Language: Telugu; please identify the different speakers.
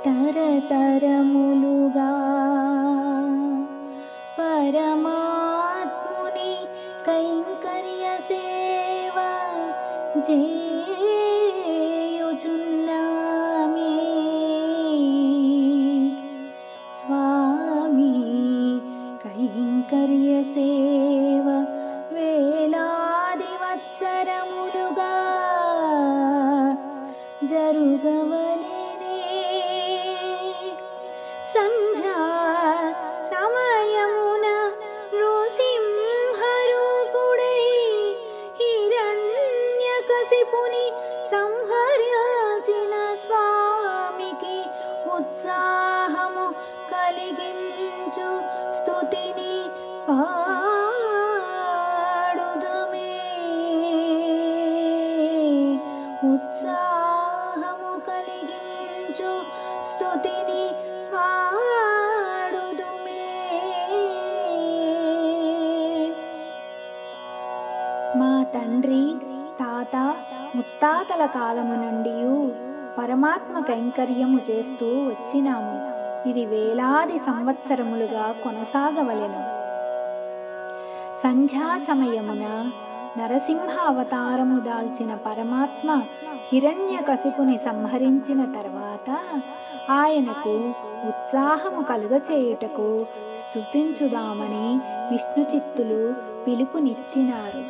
Speaker 1: తరతరములుగా పరమాత్ముని కైంకర్య సేవ చేయుచున్నామే. స్వామి కైంకర్య సేవ వేలాది వత్సరములుగా జరుగవలెనే. సంధ్యా సమయమున నృసింహరూపుడై హిరణ్యకశిపుని సంహరించిన స్వామికి ఉత్సాహము కలిగించు స్తుతిని పాడుదుమే. ఉత్సాహము కలిగించు స్తుతిని పాడుదుమే. మా తండ్రి తాత ముత్తాతల కాలము నుండి పరమాత్మ కైంకర్యము చేస్తూ వచ్చినాము. ఇది వేలాది సంవత్సరములుగా కొనసాగవలెను. సంధ్యా సమయమున నరసింహ అవతారము దాల్చిన పరమాత్మ హిరణ్యకశిపుని సంహరించిన తర్వాత ఆయనకు ఉత్సాహము కలుగచేయుటకు స్తుతించుదామని విష్ణుచిత్తులు పిలుపునిచ్చినారు.